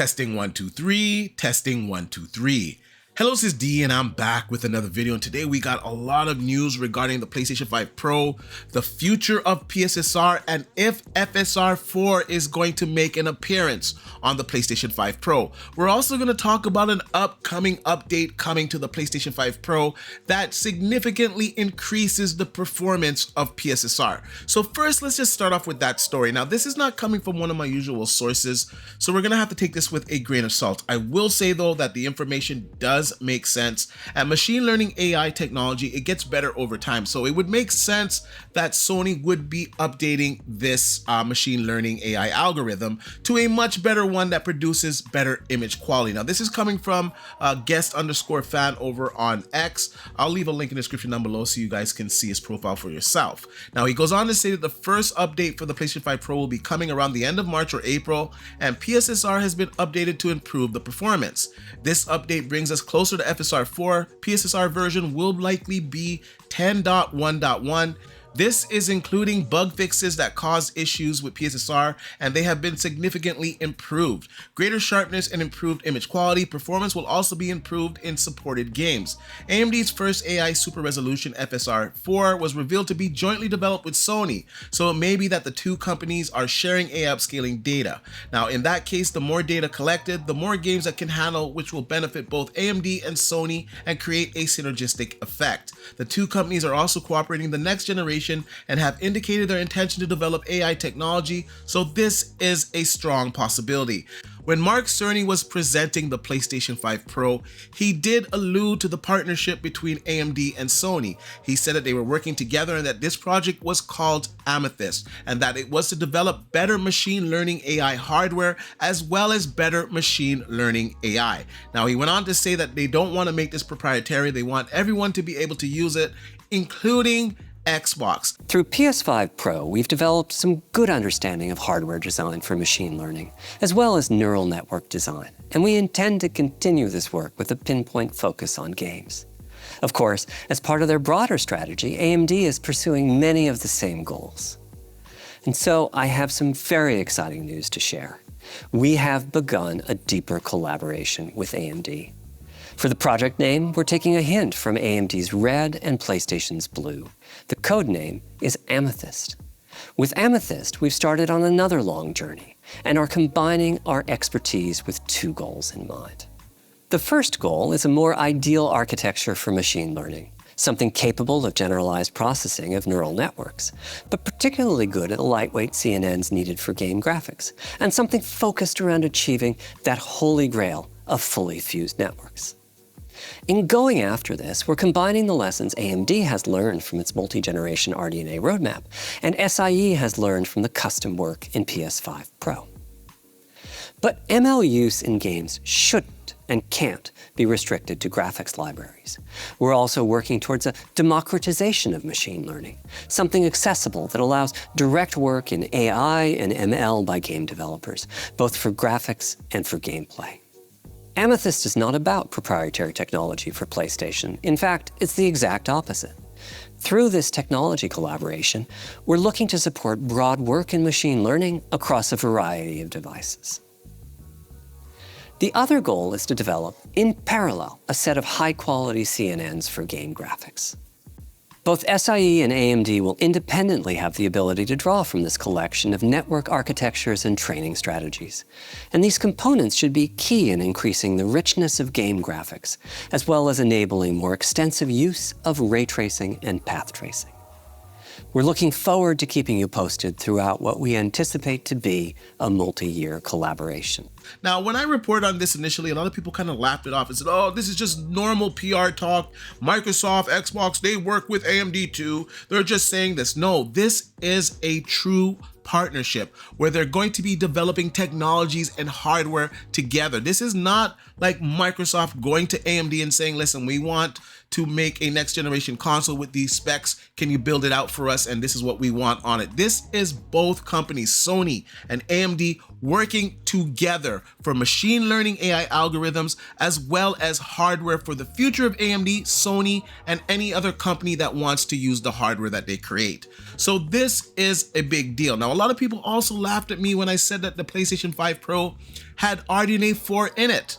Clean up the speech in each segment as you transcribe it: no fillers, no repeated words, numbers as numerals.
Testing 1 2 3, testing 1 2 3. Hello, this is D and I'm back with another video, and today we got a lot of news regarding the PlayStation 5 Pro, the future of PSSR, and if FSR4 is going to make an appearance on the PlayStation 5 Pro. We're also going to talk about an upcoming update coming to the PlayStation 5 Pro that significantly increases the performance of PSSR. So first, let's just start off with that story. Now, this is not coming from one of my usual sources, so we're going to have to take this with a grain of salt. I will say though that the information does make sense, and machine learning AI technology, it gets better over time, so it would make sense that Sony would be updating this machine learning AI algorithm to a much better one that produces better image quality. Now, this is coming from guest_fan over on X. I'll leave a link in the description down below so you guys can see his profile for yourself. Now, he goes on to say that the first update for the PlayStation 5 Pro will be coming around the end of March or April, and PSSR has been updated to improve the performance. This update brings us closer to FSR4. PSSR version will likely be 10.1.1. This is including bug fixes that caused issues with PSSR, and they have been significantly improved. Greater sharpness and improved image quality. Performance will also be improved in supported games. AMD's first AI super resolution FSR4 was revealed to be jointly developed with Sony, so it may be that the two companies are sharing AI upscaling data. Now, in that case, the more data collected, the more games that can handle, which will benefit both AMD and Sony and create a synergistic effect. The two companies are also cooperating the next generation and have indicated their intention to develop AI technology, so this is a strong possibility. When Mark Cerny was presenting the PlayStation 5 Pro, he did allude to the partnership between AMD and Sony. He said that they were working together and that this project was called Amethyst, and that it was to develop better machine learning AI hardware as well as better machine learning AI. Now, he went on to say that they don't want to make this proprietary. They want everyone to be able to use it, including Xbox. Through PS5 Pro, we've developed some good understanding of hardware design for machine learning, as well as neural network design, and we intend to continue this work with a pinpoint focus on games. Of course, as part of their broader strategy, AMD is pursuing many of the same goals. And so I have some very exciting news to share. We have begun a deeper collaboration with AMD. For the project name, we're taking a hint from AMD's Red and PlayStation's Blue. The code name is Amethyst. With Amethyst, we've started on another long journey and are combining our expertise with two goals in mind. The first goal is a more ideal architecture for machine learning, something capable of generalized processing of neural networks, but particularly good at the lightweight CNNs needed for game graphics, and something focused around achieving that holy grail of fully fused networks. In going after this, we're combining the lessons AMD has learned from its multi-generation RDNA roadmap, and SIE has learned from the custom work in PS5 Pro. But ML use in games shouldn't and can't be restricted to graphics libraries. We're also working towards a democratization of machine learning, something accessible that allows direct work in AI and ML by game developers, both for graphics and for gameplay. Amethyst is not about proprietary technology for PlayStation. In fact, it's the exact opposite. Through this technology collaboration, we're looking to support broad work in machine learning across a variety of devices. The other goal is to develop, in parallel, a set of high-quality CNNs for game graphics. Both SIE and AMD will independently have the ability to draw from this collection of network architectures and training strategies. And these components should be key in increasing the richness of game graphics, as well as enabling more extensive use of ray tracing and path tracing. We're looking forward to keeping you posted throughout what we anticipate to be a multi-year collaboration. Now, when I reported on this initially, a lot of people kind of laughed it off and said, oh, this is just normal PR talk. Microsoft, Xbox, they work with AMD too. They're just saying this. No, this is a true partnership where they're going to be developing technologies and hardware together. This is not like Microsoft going to AMD and saying, listen, we want to make a next generation console with these specs. Can you build it out for us? And this is what we want on it. This is both companies, Sony and AMD, working together for machine learning AI algorithms, as well as hardware for the future of AMD, Sony, and any other company that wants to use the hardware that they create. So this is a big deal. Now, a lot of people also laughed at me when I said that the PlayStation 5 Pro had RDNA 4 in it.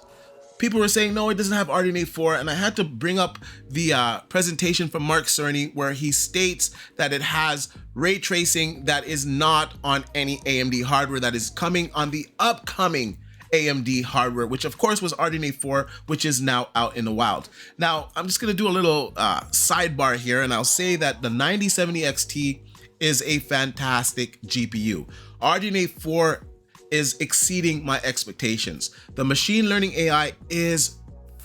People were saying, no, it doesn't have RDNA 4, and I had to bring up the presentation from Mark Cerny where he states that it has ray tracing that is not on any AMD hardware, that is coming on the upcoming AMD hardware, which of course was RDNA 4, which is now out in the wild. Now, I'm just gonna do a little sidebar here, and I'll say that the 9070 XT is a fantastic GPU. RDNA 4 is exceeding my expectations. The machine learning AI is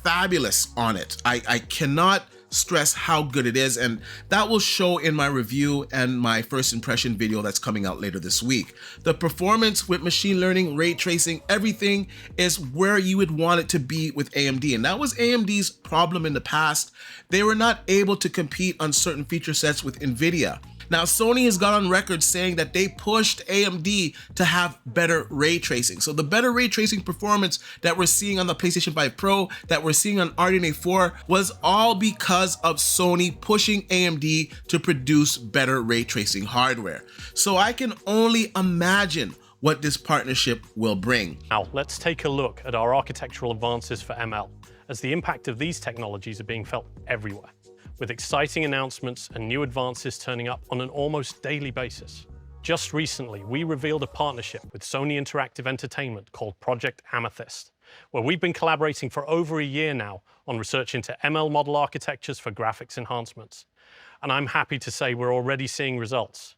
fabulous on it. I cannot stress how good it is, and that will show in my review and my first impression video that's coming out later this week. The performance with machine learning, ray tracing, everything is where you would want it to be with AMD, and that was AMD's problem in the past. They were not able to compete on certain feature sets with NVIDIA. Now, Sony has got on record saying that they pushed AMD to have better ray tracing. So the better ray tracing performance that we're seeing on the PlayStation 5 Pro, that we're seeing on RDNA 4, was all because of Sony pushing AMD to produce better ray tracing hardware. So I can only imagine what this partnership will bring. Now, let's take a look at our architectural advances for ML, as the impact of these technologies are being felt everywhere, with exciting announcements and new advances turning up on an almost daily basis. Just recently, we revealed a partnership with Sony Interactive Entertainment called Project Amethyst, where we've been collaborating for over a year now on research into ML model architectures for graphics enhancements. And I'm happy to say we're already seeing results.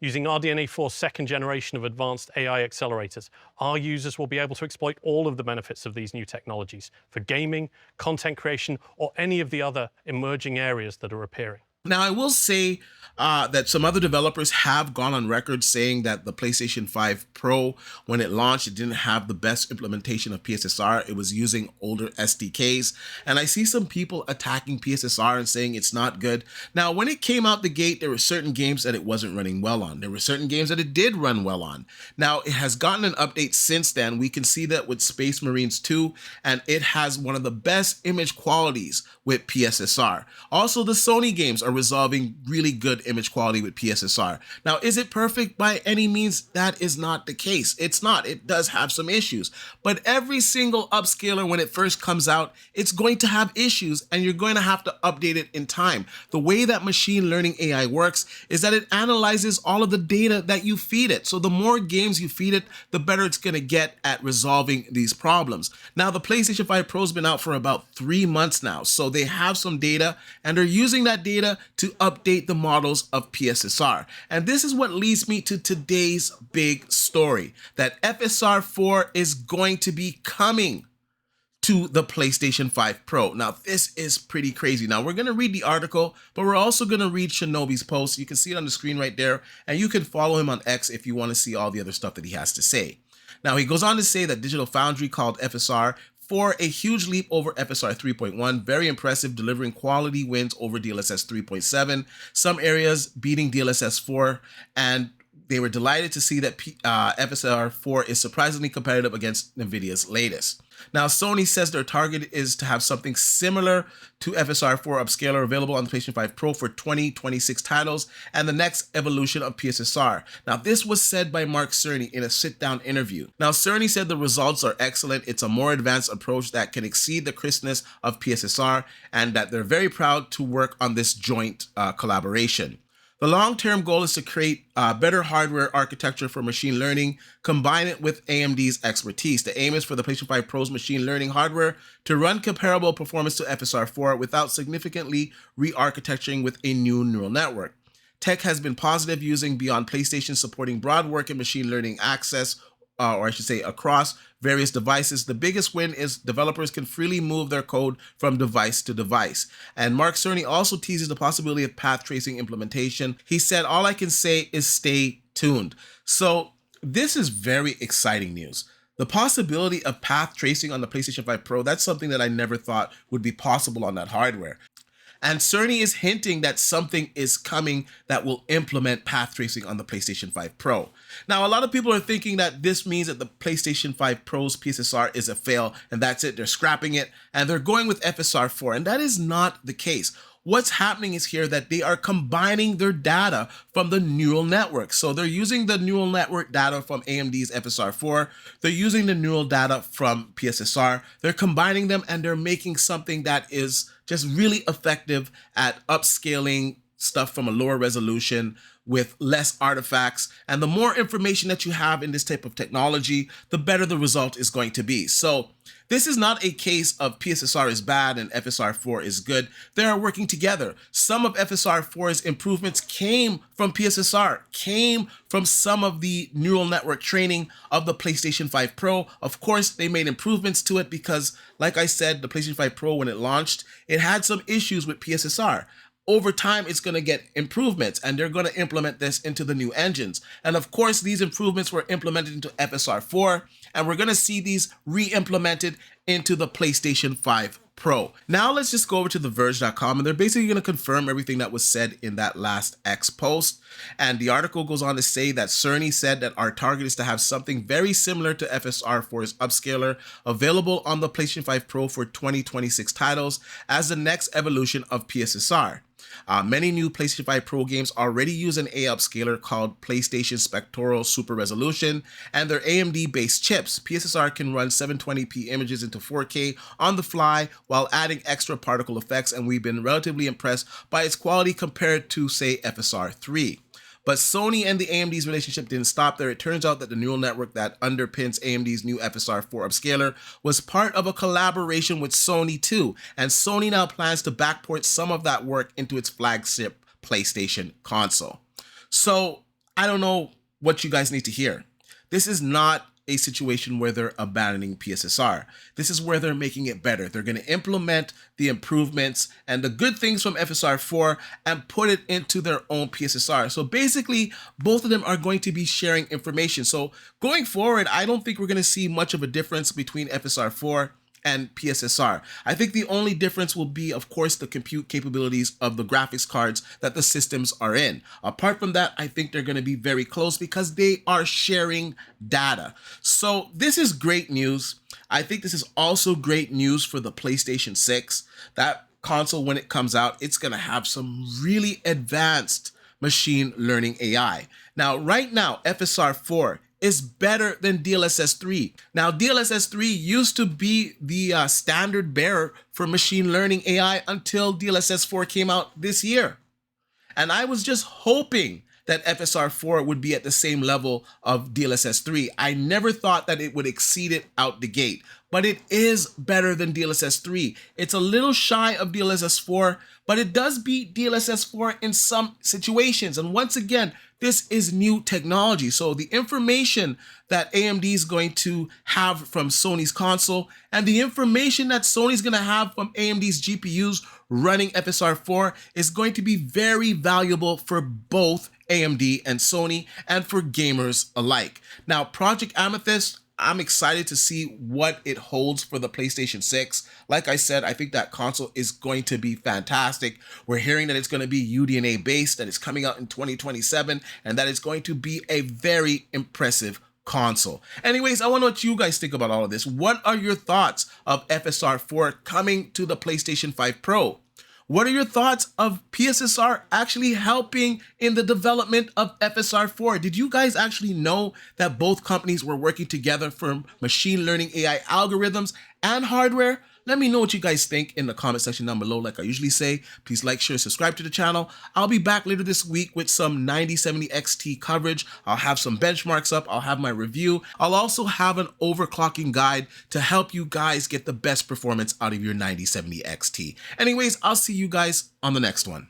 Using RDNA 4's second generation of advanced AI accelerators, our users will be able to exploit all of the benefits of these new technologies for gaming, content creation, or any of the other emerging areas that are appearing. Now, I will say that some other developers have gone on record saying that the PlayStation 5 Pro, when it launched, it didn't have the best implementation of PSSR. It was using older SDKs. And I see some people attacking PSSR and saying it's not good. Now, when it came out the gate, there were certain games that it wasn't running well on. There were certain games that it did run well on. Now, it has gotten an update since then. We can see that with Space Marines 2, and it has one of the best image qualities with PSSR. Also, the Sony games are resolving really good image quality with PSSR. Now, is it perfect? By any means, that is not the case. It's not. It does have some issues. But every single upscaler, when it first comes out, it's going to have issues, and you're going to have to update it in time. The way that machine learning AI works is that it analyzes all of the data that you feed it. So the more games you feed it, the better it's going to get at resolving these problems. Now, the PlayStation 5 Pro has been out for about 3 months now, so they have some data, and they're using that data to update the models of PSSR. And this is what leads me to today's big story, that FSR4 is going to be coming to the PlayStation 5 Pro. Now, this is pretty crazy. Now, we're going to read the article, but we're also going to read Shinobi's post. You can see it on the screen right there, and you can follow him on X if you want to see all the other stuff that he has to say. Now, he goes on to say that Digital Foundry called FSR for a huge leap over FSR 3.1, very impressive, delivering quality wins over DLSS 3.7, some areas beating DLSS 4, and they were delighted to see that FSR 4 is surprisingly competitive against NVIDIA's latest. Now, Sony says their target is to have something similar to FSR 4 upscaler available on the PlayStation 5 Pro for 2026 titles and the next evolution of PSSR. Now, this was said by Mark Cerny in a sit-down interview. Now, Cerny said the results are excellent. It's a more advanced approach that can exceed the crispness of PSSR, and that they're very proud to work on this joint collaboration. The long-term goal is to create better hardware architecture for machine learning, combine it with AMD's expertise. The aim is for the PlayStation 5 Pro's machine learning hardware to run comparable performance to FSR4 without significantly re-architecturing with a new neural network. Tech has been positive, using beyond PlayStation supporting broad work in machine learning access, or I should say across various devices. The biggest win is developers can freely move their code from device to device. And Mark Cerny also teases the possibility of path tracing implementation. He said, all I can say is stay tuned. So this is very exciting news. The possibility of path tracing on the PlayStation 5 Pro, that's something that I never thought would be possible on that hardware. And Cerny is hinting that something is coming that will implement path tracing on the PlayStation 5 Pro. Now, a lot of people are thinking that this means that the PlayStation 5 Pro's PSSR is a fail, and that's it, they're scrapping it, and they're going with FSR4, and that is not the case. What's happening is here that they are combining their data from the neural network. So they're using the neural network data from AMD's FSR4. They're using the neural data from PSSR. They're combining them and they're making something that is just really effective at upscaling stuff from a lower resolution with less artifacts. And the more information that you have in this type of technology, the better the result is going to be. So this is not a case of PSSR is bad and FSR4 is good. They are working together. Some of FSR4's improvements came from PSSR, came from some of the neural network training of the PlayStation 5 Pro. Of course, they made improvements to it because, like I said, the PlayStation 5 Pro, when it launched, it had some issues with PSSR. Over time, it's going to get improvements, and they're going to implement this into the new engines. And of course, these improvements were implemented into FSR4, and we're going to see these re-implemented into the PlayStation 5 Pro. Now let's just go over to TheVerge.com, and they're basically going to confirm everything that was said in that last X post. And the article goes on to say that Cerny said that our target is to have something very similar to FSR4's upscaler available on the PlayStation 5 Pro for 2026 titles as the next evolution of PSSR. Many new PlayStation 5 Pro games already use an AI upscaler called PlayStation Spectral Super Resolution, and their AMD-based chips. PSSR can run 720p images into 4K on the fly while adding extra particle effects, and we've been relatively impressed by its quality compared to, say, FSR3. But Sony and the AMD's relationship didn't stop there. It turns out that the neural network that underpins AMD's new FSR4 upscaler was part of a collaboration with Sony too, and Sony now plans to backport some of that work into its flagship PlayStation console. So I don't know what you guys need to hear. This is not a situation where they're abandoning PSSR. This is where they're making it better. They're going to implement the improvements and the good things from FSR4 and put it into their own PSSR. So basically, both of them are going to be sharing information. So going forward, I don't think we're going to see much of a difference between FSR4 and PSSR. I think the only difference will be, of course, the compute capabilities of the graphics cards that the systems are in. Apart from that, I think they're going to be very close because they are sharing data. So this is great news. I think this is also great news for the PlayStation 6. That console, when it comes out, it's going to have some really advanced machine learning AI. Now, right now, FSR4 is better than DLSS 3. Now, DLSS 3 used to be the standard bearer for machine learning AI until DLSS 4 came out this year. And I was just hoping that FSR 4 would be at the same level of DLSS 3. I never thought that it would exceed it out the gate, but it is better than DLSS 3. It's a little shy of DLSS 4, but it does beat DLSS 4 in some situations. And once again, this is new technology. So the information that AMD is going to have from Sony's console and the information that Sony's going to have from AMD's GPUs running FSR 4 is going to be very valuable for both AMD and Sony and for gamers alike. Now, Project Amethyst, I'm excited to see what it holds for the PlayStation 6. Like I said, I think that console is going to be fantastic. We're hearing that it's going to be UDNA based, that it's coming out in 2027, and that it's going to be a very impressive console. Anyways, I want to know what you guys think about all of this. What are your thoughts of FSR 4 coming to the PlayStation 5 Pro? What are your thoughts of PSSR actually helping in the development of FSR4? Did you guys actually know that both companies were working together for machine learning AI algorithms and hardware? Let me know what you guys think in the comment section down below. Like I usually say, please like, share, subscribe to the channel. I'll be back later this week with some 9070 XT coverage. I'll have some benchmarks up. I'll have my review. I'll also have an overclocking guide to help you guys get the best performance out of your 9070 XT. Anyways, I'll see you guys on the next one.